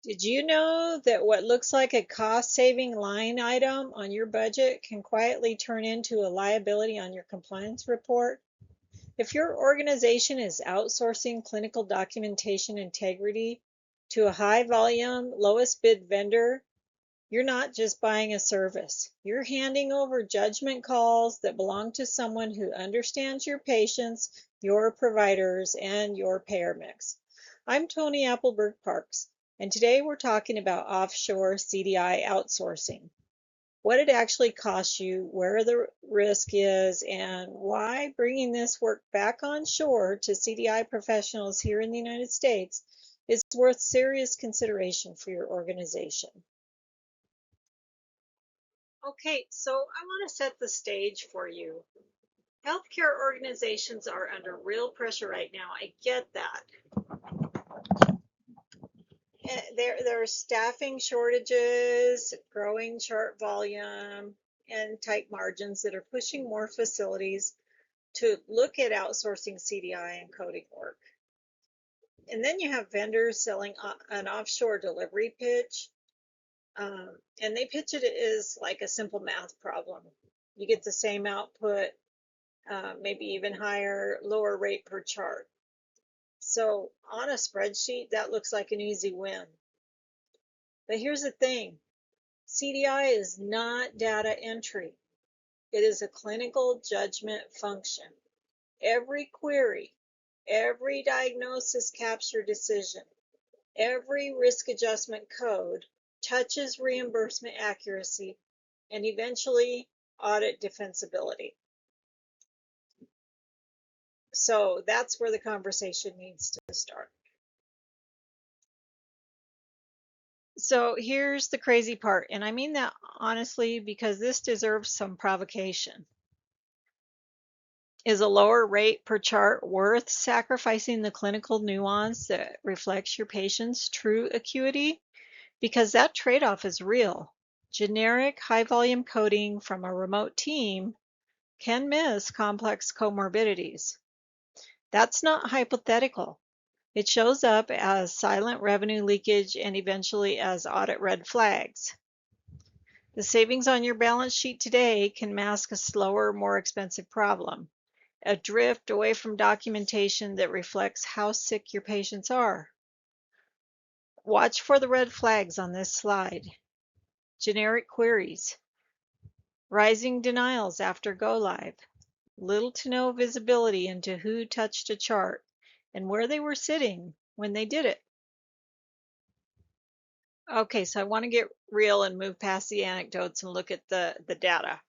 Did you know that what looks like a cost-saving line item on your budget can quietly turn into a liability on your compliance report? If your organization is outsourcing clinical documentation integrity to a high volume, lowest bid vendor, you're not just buying a service. You're handing over judgment calls that belong to someone who understands your patients, your providers, and your payer mix. I'm Tony Appleberg Parks, and today we're talking about offshore CDI outsourcing, what it actually costs you, where the risk is, and why bringing this work back on shore to CDI professionals here in the United States is worth serious consideration for your organization. Okay, so I want to set the stage for you. Healthcare organizations are under real pressure right now. I get that. There are staffing shortages, growing chart volume, and tight margins that are pushing more facilities to look at outsourcing CDI and coding work. And then you have vendors selling an offshore delivery pitch, and they pitch it as like a simple math problem. You get the same output, maybe even higher, lower rate per chart. So on a spreadsheet, that looks like an easy win. But here's the thing, CDI is not data entry. It is a clinical judgment function. Every query, every diagnosis capture decision, every risk adjustment code touches reimbursement accuracy and eventually audit defensibility. So that's where the conversation needs to start. So here's the crazy part, and I mean that honestly because this deserves some provocation. Is a lower rate per chart worth sacrificing the clinical nuance that reflects your patient's true acuity? Because that trade-off is real. Generic high-volume coding from a remote team can miss complex comorbidities. That's not hypothetical. It shows up as silent revenue leakage and eventually as audit red flags. The savings on your balance sheet today can mask a slower, more expensive problem, a drift away from documentation that reflects how sick your patients are. Watch for the red flags on this slide. Generic queries, rising denials after go live, little to no visibility into who touched a chart and where they were sitting when they did it. Okay, so I want to get real and move past the anecdotes and look at the data.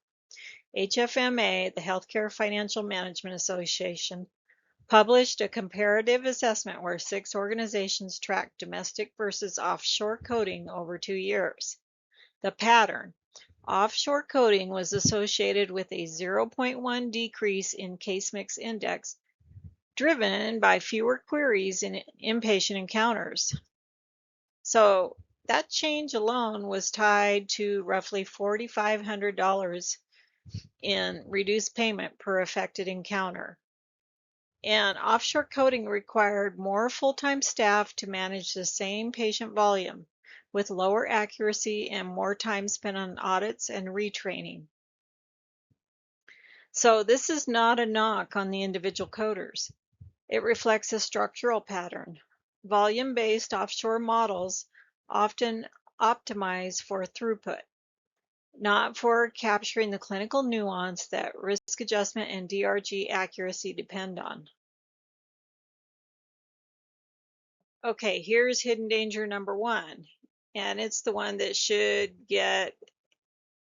HFMA, the Healthcare Financial Management Association, published a comparative assessment where 6 organizations tracked domestic versus offshore coding over 2 years. The pattern: offshore coding was associated with a 0.1 decrease in case mix index, driven by fewer queries and inpatient encounters. So that change alone was tied to roughly $4,500 in reduced payment per affected encounter. And offshore coding required more full-time staff to manage the same patient volume, with lower accuracy and more time spent on audits and retraining. So this is not a knock on the individual coders. It reflects a structural pattern. Volume-based offshore models often optimize for throughput, not for capturing the clinical nuance that risk adjustment and DRG accuracy depend on. Okay, here's hidden danger number 1, and it's the one that should get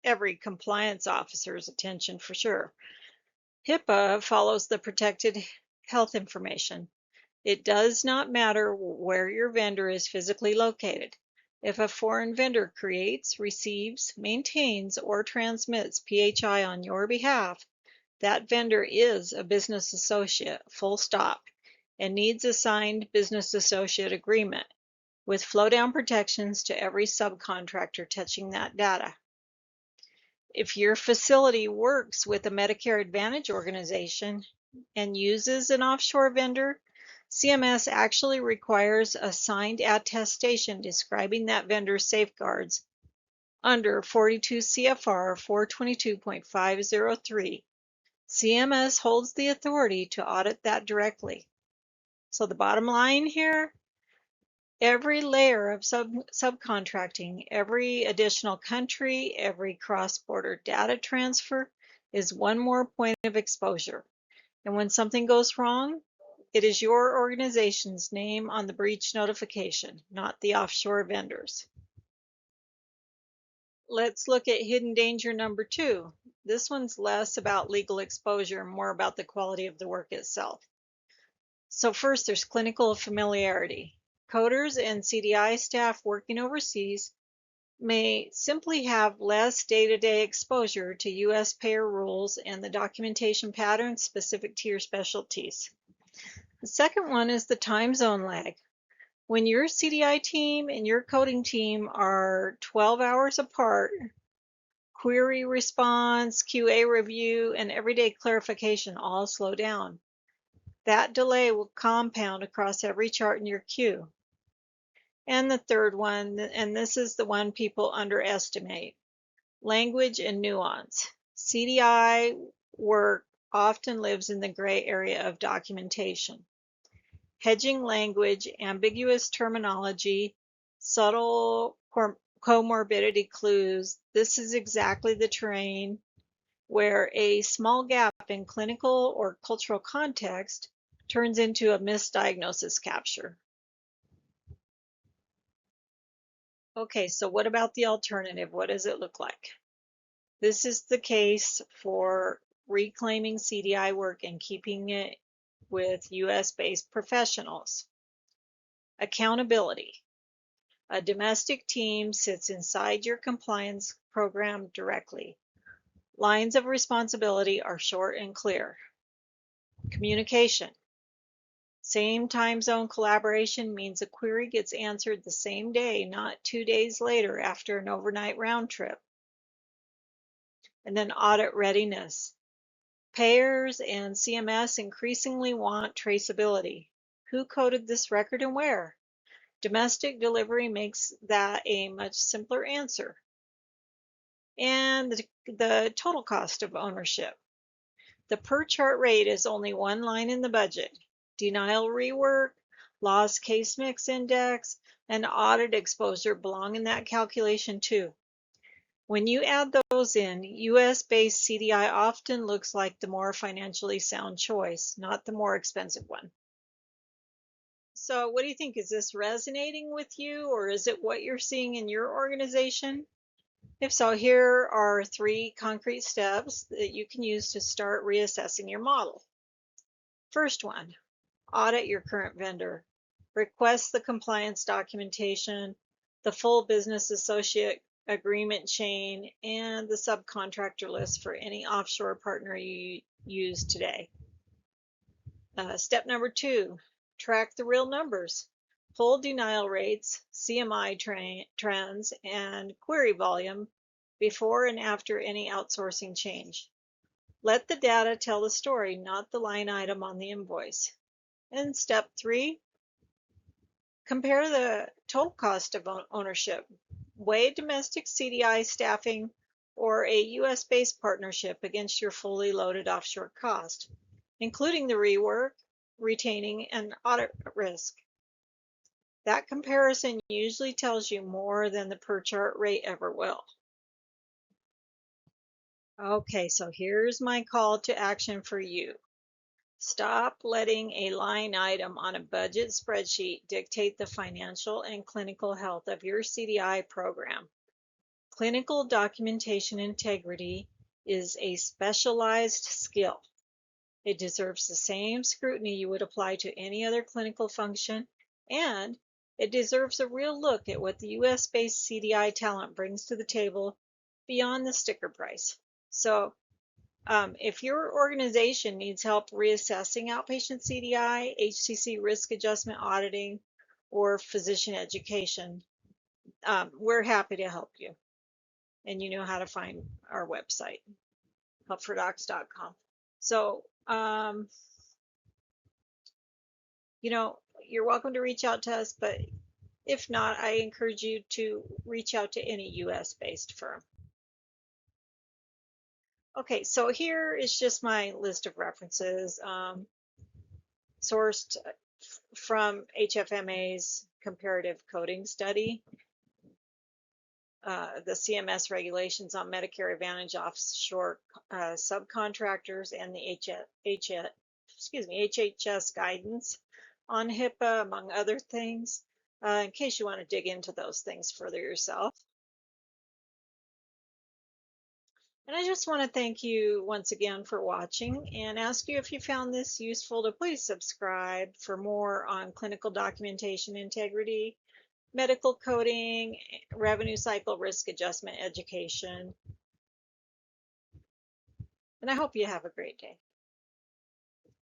every compliance officer's attention for sure. HIPAA follows the protected health information. It does not matter where your vendor is physically located. If a foreign vendor creates, receives, maintains, or transmits PHI on your behalf, that vendor is a business associate, full stop, and needs a signed business associate agreement with flow-down protections to every subcontractor touching that data. If your facility works with a Medicare Advantage organization and uses an offshore vendor, CMS actually requires a signed attestation describing that vendor's safeguards under 42 CFR 422.503. CMS holds the authority to audit that directly. So the bottom line here, every layer of subcontracting, every additional country, every cross-border data transfer is one more point of exposure. And when something goes wrong, it is your organization's name on the breach notification, not the offshore vendors. Let's look at hidden danger number 2. This one's less about legal exposure and more about the quality of the work itself. So first, there's clinical familiarity. Coders and CDI staff working overseas may simply have less day-to-day exposure to U.S. payer rules and the documentation patterns specific to your specialties. The second one is the time zone lag. When your CDI team and your coding team are 12 hours apart, query response, QA review, and everyday clarification all slow down. That delay will compound across every chart in your queue. And the third one, and this is the one people underestimate, language and nuance. CDI work often lives in the gray area of documentation. Hedging language, ambiguous terminology, subtle comorbidity clues. This is exactly the terrain where a small gap in clinical or cultural context turns into a misdiagnosis capture. Okay, so what about the alternative? What does it look like? This is the case for reclaiming CDI work and keeping it with US-based professionals. Accountability. A domestic team sits inside your compliance program directly. Lines of responsibility are short and clear. Communication. Same time zone collaboration means a query gets answered the same day, not 2 days later after an overnight round trip. And then audit readiness. Payers and CMS increasingly want traceability. Who coded this record and where? Domestic delivery makes that a much simpler answer. And the total cost of ownership. The per chart rate is only one line in the budget. Denial rework, lost case mix index, and audit exposure belong in that calculation too. When you add those in, US-based CDI often looks like the more financially sound choice, not the more expensive one. So what do you think? Is this resonating with you, or is it what you're seeing in your organization? If so, here are 3 concrete steps that you can use to start reassessing your model. First one, audit your current vendor. Request the compliance documentation, the full business associate agreement chain, and the subcontractor list for any offshore partner you use today. Step number 2, track the real numbers. Full denial rates, CMI trends, and query volume before and after any outsourcing change. Let the data tell the story, not the line item on the invoice. And step 3, compare the total cost of ownership. Weigh domestic CDI staffing or a US-based partnership against your fully loaded offshore cost, including the rework, retaining, and audit risk. That comparison usually tells you more than the per chart rate ever will. Okay, so here's my call to action for you. Stop letting a line item on a budget spreadsheet dictate the financial and clinical health of your CDI program. Clinical documentation integrity is a specialized skill. It deserves the same scrutiny you would apply to any other clinical function, and it deserves a real look at what the US-based CDI talent brings to the table beyond the sticker price. So if your organization needs help reassessing outpatient CDI, HCC risk adjustment auditing, or physician education, we're happy to help you. And you know how to find our website, helpfordocs.com. So you're welcome to reach out to us, but if not, I encourage you to reach out to any US based firm. Okay, so here is just my list of references sourced from HFMA's comparative coding study, the CMS regulations on Medicare Advantage offshore subcontractors, and the HHS guidance on HIPAA, among other things, in case you want to dig into those things further yourself. And I just want to thank you once again for watching and ask you, if you found this useful, to please subscribe for more on clinical documentation integrity, medical coding, revenue cycle risk adjustment education. And I hope you have a great day.